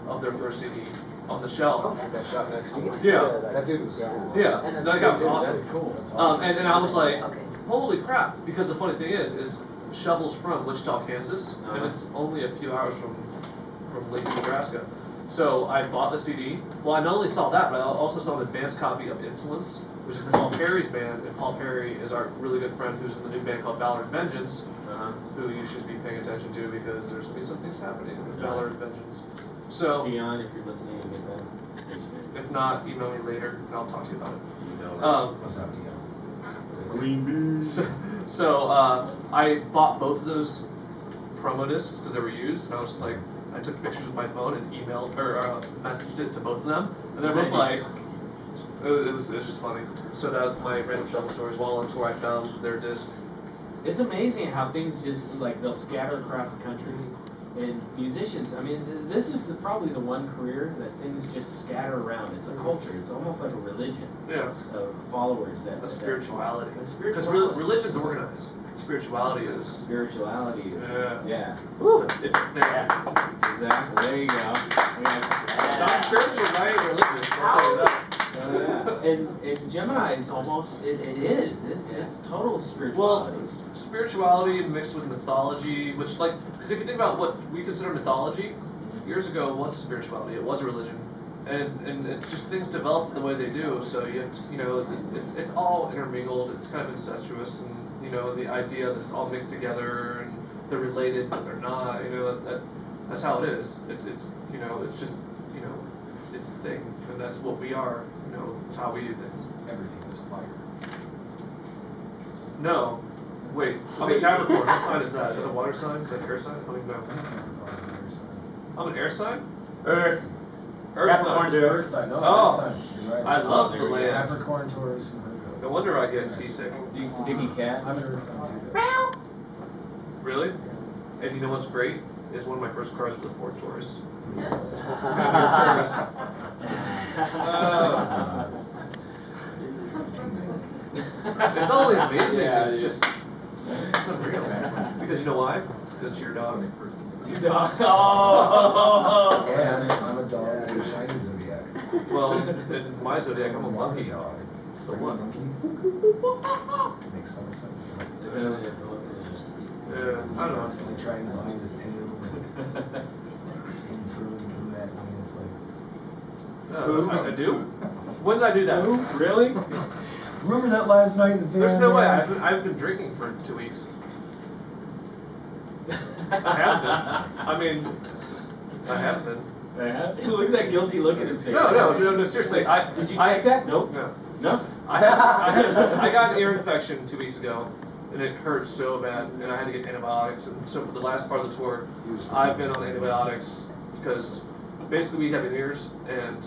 of their first CD on the shelf. That shot next to you. Yeah. That dude was cool. Yeah, that guy was awesome. That's cool. That's awesome. And I was like, holy crap! Because the funny thing is Shovel's from Wichita, Kansas, and it's only a few hours from Lincoln, Nebraska. So I bought the CD. Well, I not only saw that, but I also saw an advanced copy of Insolence, which is Paul Perry's band, and Paul Perry is our really good friend who's in the new band called Valor and Vengeance, who you should be paying attention to because there's going to be some things happening with Valor and Vengeance. So, Dion, if you're listening, you get that. Say your name. if not, email me later and I'll talk to you about it. What's up, Neo? Green bees. So I bought both of those promo discs because they were used, and I was just like, I took pictures with my phone and emailed or messaged it to both of them, and they're both like, it was just funny. So that was my random Shovel stories. While on tour, I found their disc. It's amazing how things just like they'll scatter across the country. And musicians, I mean, this is probably the one career that things just scatter around. It's a culture. It's almost like a religion Yeah, of followers that. a spirituality. A Because spirituality. religion's organized. Spirituality is. Spirituality is. Yeah. Yeah. It's a thing. Exactly. There you go. It's not spiritual, right? Religious. I'll tell you that. And Gemini is almost it is. It's total Well, spirituality. spirituality mixed with mythology, which like, because if you think about what we consider mythology, years ago it was a spirituality, it was a religion, and it's just things developed the way they do. So you know, it's all intermingled. It's kind of incestuous, and you know, the idea that it's all mixed together and they're related but they're not. You know, that's how it is. It's you know, it's just you know, it's the thing, and that's what we are. You know, it's how we do things. Everything is fire. No. Wait. Okay, Capricorn. What sign is that? Is that a water sign? Is that an air sign? I don't even know. I'm an air sign? Earth. Earth sign. Earth sign. No, Oh. Earth sign. You're right. I love the land. Capricorn, Taurus, and Virgo. No wonder I get seasick. Dicky Cat. I'm an Earth sign too. Really? And you know what's great? Is one of my first cars was a Ford Taurus. It's not only amazing, it's just it's unreal. Because you know why? Because you're a dog. It's your dog. Oh. Yeah, I'm a dog in the shiny zodiac. Well, in my zodiac, I'm a monkey. Dog. So what? Makes so much sense. Yeah, I don't know. Constantly trying to find his tail and inferring who that means. Like, I do? When did I do that? Really? remember that last night in the van? There's no way. man? I've been drinking for 2 weeks. I haven't been. I mean, I haven't been. Look at that guilty look in his face. No, seriously. Did you take that? Nope. No. No? I got an ear infection 2 weeks ago, and it hurt so bad, and I had to get antibiotics. And so for the last part of the tour, I've been on antibiotics because basically we have ears, and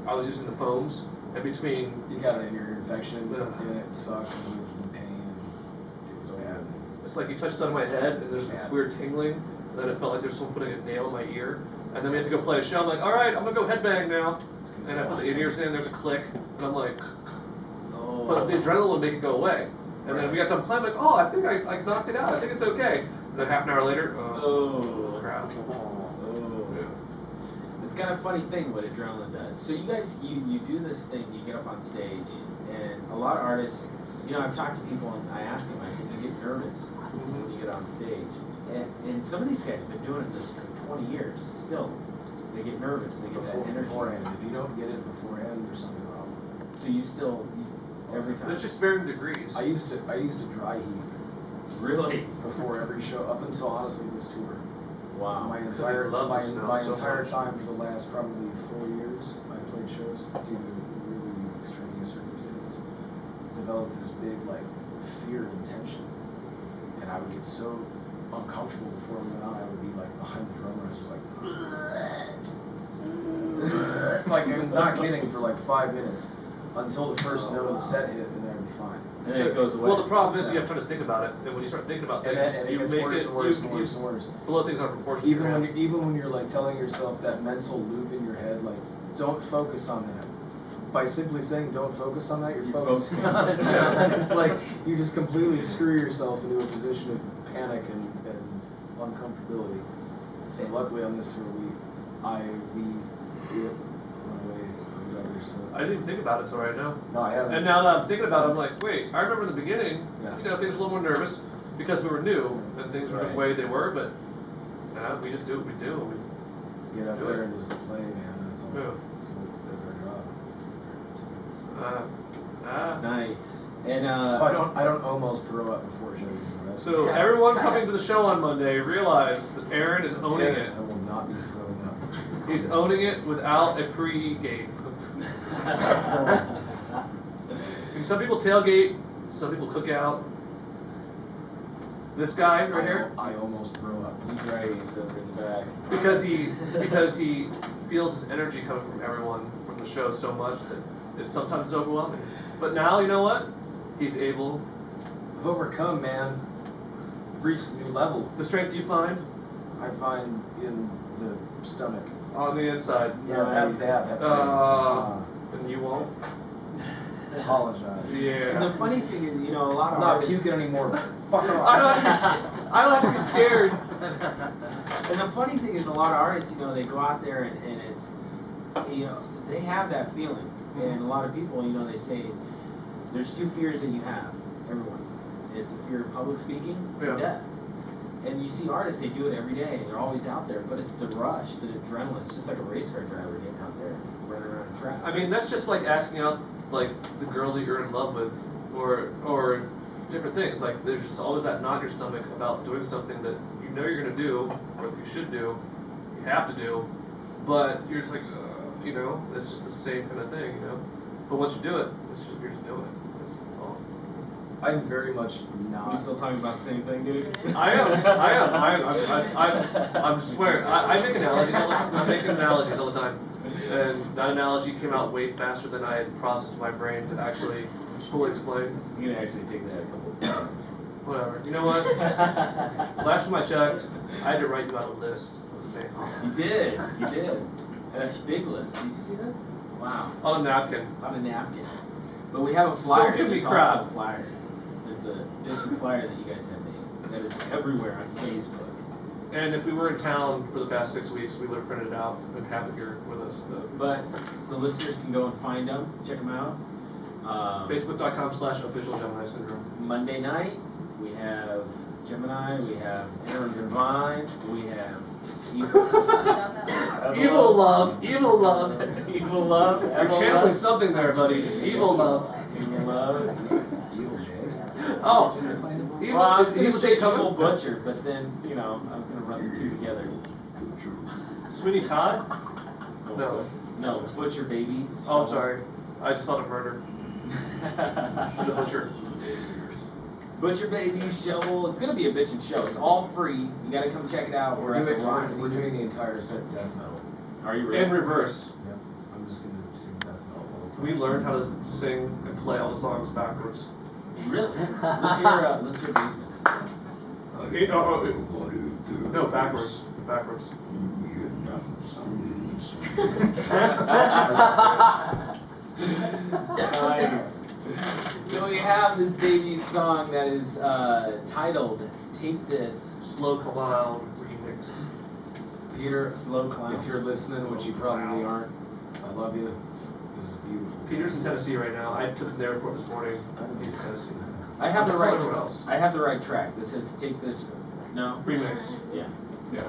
I was using the foams, and between You got an ear infection, Yeah. and it sucked, and it was in pain, and it was bad. it's like you touch something on my head, and there's this weird tingling, and then it felt like there's someone putting a nail in my ear. And then we had to go play a show. I'm like, all right, I'm gonna go headbang now. And I put the ears in. There's a click, and I'm like, Oh. but the adrenaline would make it go away. And then we got done playing. I'm like, oh, I think I knocked it out. I think it's okay. And then half an hour later, Oh. crap. Oh. Yeah. It's kind of a funny thing what adrenaline does. So you guys, you do this thing, you get up on stage, and a lot of artists, you know, I've talked to people and I ask them, I said, you get nervous when you get on stage. And some of these guys have been doing this for 20 years, still. They get nervous, they get that energy. Beforehand. If you don't get it beforehand, there's something wrong. So you still, every time. There's just varying degrees. I used to dry heave Really? before every show, up until honestly this tour. Wow. My Because entire he loves the smell my so entire much. time for the last probably 4 years, I played shows due to really extraneous circumstances. develop this big like fear and tension, and I would get so uncomfortable before we went on. I would be like behind the drummer, I was just like I'm not kidding, for like 5 minutes until the first note of the set hit, and then I'd be fine. And then it goes away. Well, the problem is you have time to think about it, and when you start thinking about And things, then it you gets make worse it and worse you, and worse and worse. blow things out of proportion. Even when you're like telling yourself that mental loop in your head, like don't focus on that. By simply saying don't focus on that, you're focusing on it. It's like you just completely screw yourself into a position of panic and uncomfortability. So luckily on this tour we run away or whatever. So I didn't even think about it till right now. no, I haven't. And now that I'm thinking about it, I'm like, wait, I remember in the beginning, Yeah. you know, things were a little more nervous because we were new and things were the Right. way they were, but we just do what we do. And we, Get up do there it. and just play, man. That's all. Yeah. That's our job. Nice. And So I don't almost throw up before shows. That's So everyone coming to the show on Monday, realize that Aaron is owning it. I will not be throwing up. He's owning it without a pre-game. Some people tailgate, some people cook out. This guy right here, I almost throw up. he's dragging himself in the back. because he feels his energy coming from everyone from the show so much that it sometimes is overwhelming. But now, you know what? He's able. I've overcome, man. I've reached a new level. The strength you find I find in the stomach. on the inside, That and you won't. apologize. And Yeah. the funny thing is, you know, a lot of I'm not artists. puking anymore. Fuck I off. don't have to be scared. And the funny thing is, a lot of artists, you know, they go out there and it's, you know, they have that feeling. And a lot of people, you know, they say there's two fears that you have, everyone. It's the fear of public speaking Yeah. and death. And you see artists, they do it every day. They're always out there, but it's the rush, the adrenaline. It's just like a race car driver getting out there, running around a track. I mean, that's just like asking out like the girl that you're in love with, or different things. Like there's just always that knot in your stomach about doing something that you know you're gonna do, or that you should do, you have to do, but you're just like, you know, it's just the same kind of thing, you know. But once you do it, you're just doing it. That's all. I'm very much We not. still talking about the same thing, dude? I'm swearing. I make analogies all the time. I'm making analogies all the time. And that analogy came out way faster than I had processed in my brain to actually fully explain. You can actually take that a couple. Whatever. You know what? Last time I checked, I had to write you out a list of the things. You did. You did. And a big list. Did you see this? Wow. On a napkin. On a napkin. But we have a flyer. Don't give me There's crap. also a flyer. There's the digital flyer that you guys have made. That is everywhere on Facebook. And if we were in town for the past 6 weeks, we would have printed it out and have it here with us. But the listeners can go and find them, check them out. Facebook.com/official Gemini Syndrome. Monday night, we have Gemini, we have Aaron Divine, we have Evil love. Evil love. Evil Love. You're Evil channeling Love. something there, buddy. Evil love. Evil Love. Evil Jay. Oh, Well, I was is gonna Evil say Jay coming? Evil Butcher, but then, you know, I was gonna run the two together. Sweeney Todd? No. No, Butcher Babies. Oh, I'm sorry. I just thought of murder. The butcher. Butcher Babies Shovel. It's gonna be a bitchin' show. It's all free. You gotta come check it out. We're at the Roxy. We're doing the entire set death metal. Are you In ready? reverse. Yep. I'm just gonna sing death metal all the time. We learned how to sing and play all the songs backwards. Really? Let's hear Basement. No, backwards. Backwards. Nice. So we have this debut song that is titled "Take This." Slow Clown remix. Peter, Slow Clown. if you're listening, which you probably aren't, I love you. This is beautiful. Peter's in Tennessee right now. I took him to the airport this morning. He's in Tennessee. I have the Tell right. everyone else. I have the right track. This says "Take This." No. Remix. Yeah. Yeah.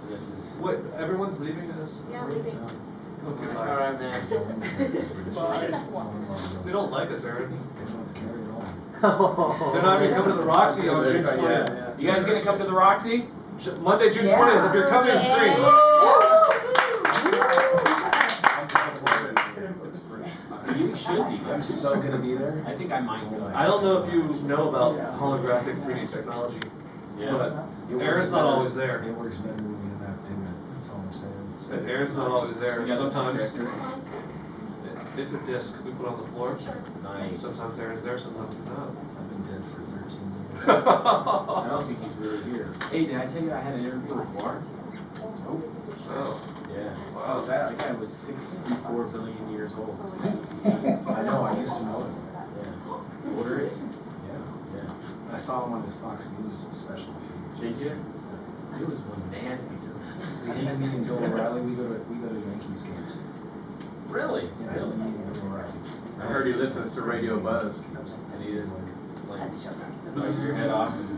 This is. What? Everyone's leaving this? Yeah, leaving. Okay, bye. Alright, man. They don't like us, Aaron. They don't care at all. They're not even coming to the Roxy on June 20th. You guys gonna come to the Roxy? Monday, June 20th. If you're coming on stream. You should be. I'm so gonna be there. I think I might go. I don't know if you know about holographic 3D technology, Yeah. but It Aaron's works not better- always there. It works better when you don't have to do it. That's all I'm saying. And Aaron's not always there. You got the Sometimes projector? it's a disc we put on the floor. Nice. Sometimes Aaron's there, sometimes he's not. I've been dead for 13 years. I don't think he's really here. Hey, did I tell you I had an interview with Bart? Oh, Yeah. wow. How's that? That guy was 64 billion years old. I know, I used to know him. Yeah. Order it? Yeah. Yeah. I saw him on his Fox News special a few years Did you? It was one nasty ago. Me and Joel O'Reilly, we go to Yankees games. Really? Yeah, Really? me and Joel O'Reilly. I heard he listens to Radio Buzz, and he is like, That's showtime. Buzz your head off and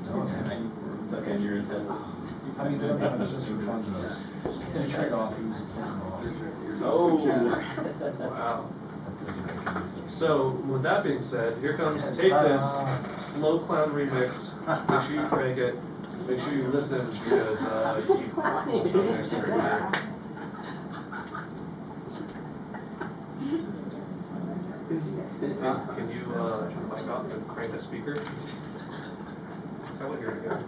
No, man. suck at your intestines. I mean, sometimes just for fun, though. The trade-off, he was playing balls. Oh. Wow. That doesn't make any sense. So, with that being said, here comes Take This Slow Clown Remix. Make sure you crank it. Make sure you listen because you next year. Can you, Scott, crank that speaker? I want to hear it again.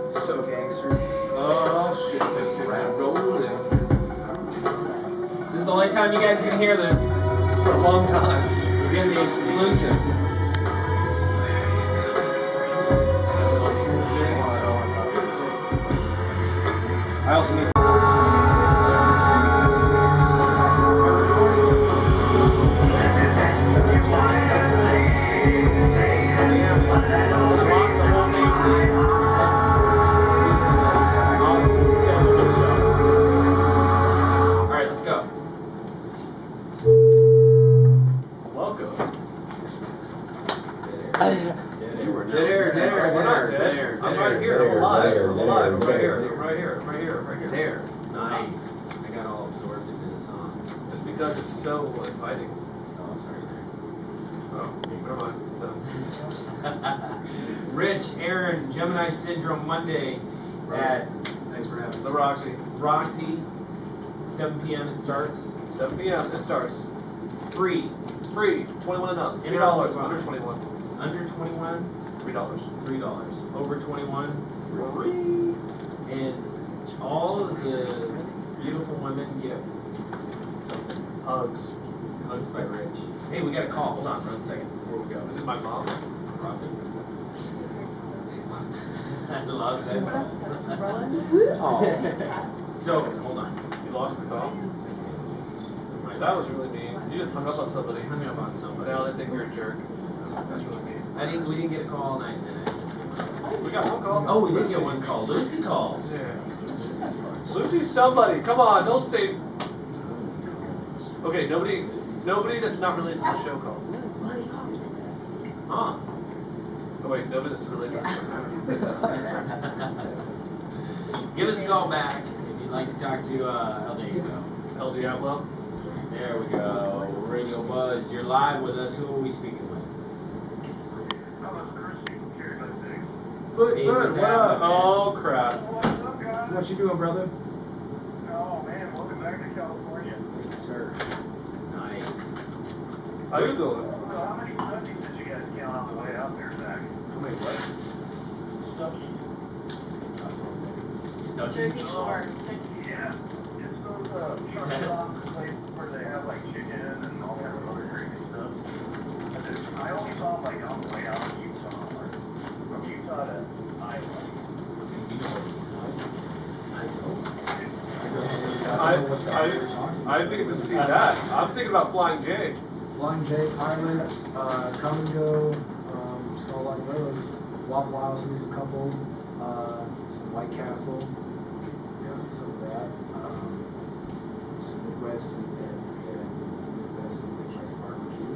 So gangster. Oh shit, it's rolling This is the only time you guys are gonna hear this. for a long time. We're getting the exclusive. I also need. Alright, let's go. Welcome. Dead I'm right here. I'm alive. I'm alive. I'm right here. I'm right here. I'm right here. I'm right here. There. Nice. I got all absorbed into the song. Just because it's so inviting. Oh, sorry. Oh, never mind. Rich, Aaron, Gemini Syndrome Monday at Thanks for having me. The Roxy. Roxy. 7 p.m. it starts. 7 p.m. It starts. Free. Free. 21 and up. In $3. our Under 21. Under 21, $3. $3. Over 21, Free. and all of the beautiful women get something. Hugs. Hugs by Rich. Hey, we got a call. Hold on for 1 second before we go. Is it my mom? Probably. I lost that call. So, hold on. You lost the call? That was really mean. You just hung up on somebody. Hung up on somebody. Now they think you're a jerk. That's really mean. We didn't get a call all night. And We got one call. oh, we did get one call. Lucy called. Yeah. Lucy's somebody. Come on, don't say. Okay, nobody that's not related to the show called. Huh? Oh wait, nobody that's related to the show. Give us a call back if you'd like to talk to, oh, there you go. El Diablo. There we go. Radio Buzz. You're live with us. Who are we speaking with? Good, Hey, good, what's what up? happening? Oh crap. What you doing, brother? Oh man, welcome back to California. Thank you, sir. Nice. How you doing? So how many studies did you guys count on the way out there, Zach? Wait, what? Stuck Jersey in? Shore. Yeah. It's those truck stops places where they have like chicken and all that other crazy stuff. I only saw them like on the way out of Utah, or from Utah to Iowa. I didn't even see that. I'm thinking about Flying J. Flying J Pilots, Come and Go, saw a lot of those. Waffle Houses, a couple, some White Castle, got some of that. Some Midwest and Midwest barbecue.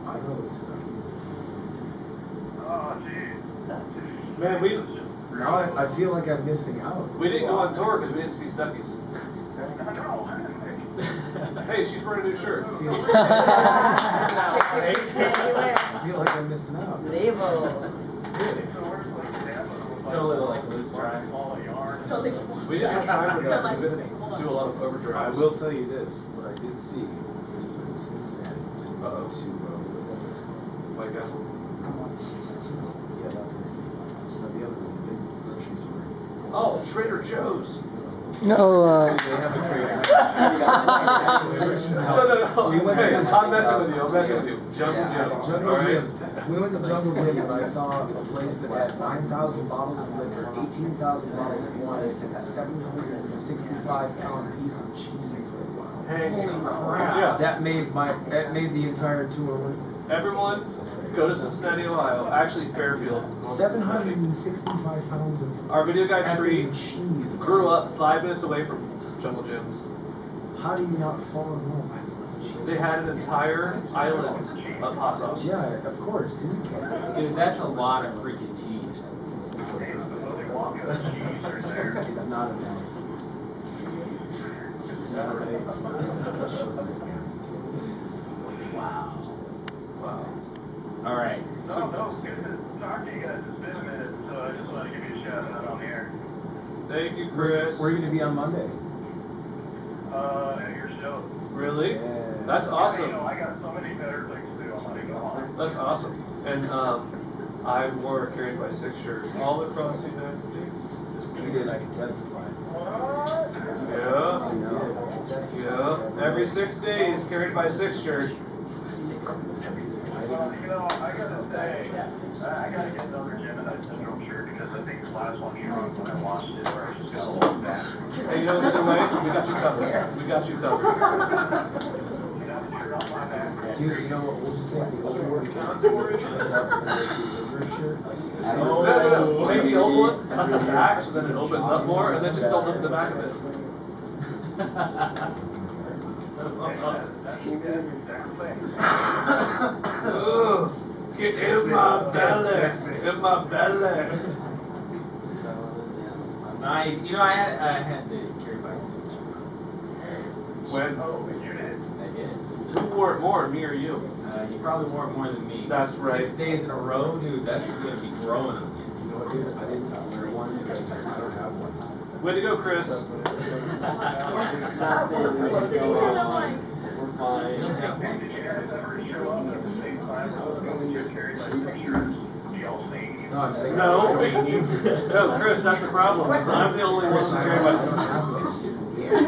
I know the Stuckies as Oh, jeez. Man, we well. Now I feel like I'm missing out. didn't go on tour because we didn't see Stuckies. I know. Hey, she's wearing a new shirt. I feel- feel like I'm missing out. Labels. Totally like loose drive. So they just lost We didn't have track. time for They're that. like, We didn't hold on. do a lot of I overdrives. will tell you this, what I did see in Cincinnati Uh-oh. to, what's that place called? Like that. Yeah, that place too. The other one, the big grocery store. Oh, Trader Joe's. No, They have a trailer. No. We went to Hey, this- I'm messing with you. I'm messing with you. Jungle Joe's. Jungle All right. Gyms. We went to Jungle Gyms and I saw a place that had 9,000 bottles of liquor, 18,000 bottles of wine, and a 765-pound piece of cheese. Hey, Holy crap. yeah. That made the entire tour worth it. Everyone, go to Cincinnati, Ohio. Actually, Fairfield. 765 pounds of Our video guy Tree effing cheese. grew up 5 minutes away from Jungle Gyms. How do you not fall in love? I love cheese. They had an entire island of hot sauce. Yeah, of course. Dude, that's a lot of freaking cheese. It's not enough. It's never it's not enough. Wow. Wow. All right. No, good to talk to you guys. It's been a minute, so I just wanted to give you a shout out on the air. Thank you, Chris. Where are you going to be on Monday? At your show. Really? Yeah. That's You awesome. know, I got so many better things to do. I'm gonna go on. That's awesome. And I wore a Carried by Six shirt all across the United States. You did, I can testify. Yeah. I know. I can testify. Yeah. Every 6 days, Carried by Six shirt. Well, you know, I gotta say, I gotta get another Gemini syndrome shirt because I think the last one shrunk when I watched it, or I just got a little fat. Hey, you know, either way, we got you covered. We got you covered. You got the shirt on my back. Dude, you know what? We'll just take the old one, outdoor shirt, and make the winter shirt. No. Take the old one, cut the back so then it opens up more, and then just don't look at the back of it. Ooh, get in my belly, in my belly. Nice. You know, I had this Carried by Six. When? Oh, you did. I did. Who wore it more, me or you? You probably wore it more than me. That's right. 6 days in a row, dude. That's gonna be growing on you. You know what, dude? I didn't wear one because I don't have one. Way to go, Chris. We're fine. Did you guys ever show up at the same time when you're carried by the shirts? Do y'all sing? No, I'm saying. No. No, Chris, that's the problem. is I'm the only one with the Carried by Six.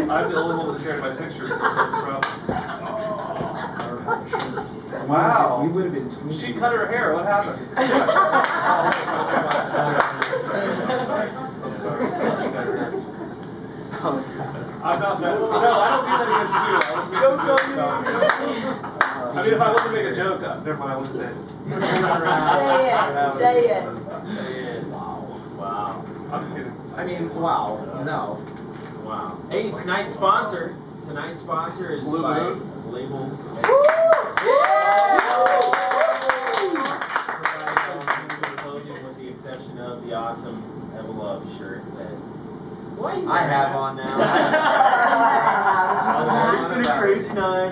I'm the only one with the Carried by Six shirt. That's the problem. Wow. We would have been twins. She cut her hair. What happened? I'm sorry. She cut her hair. I'm not mad. No, I don't mean that against you. I was joke's on you. I mean, if I was to make a joke, never mind. I wouldn't say it. Say it. Wow. I'm kidding. I mean, wow. No. Wow. Hey, tonight's sponsor. Tonight's sponsor is Blue by Moon. Labels. With the exception of the awesome Ever Love shirt that I have on now. It's been a crazy night.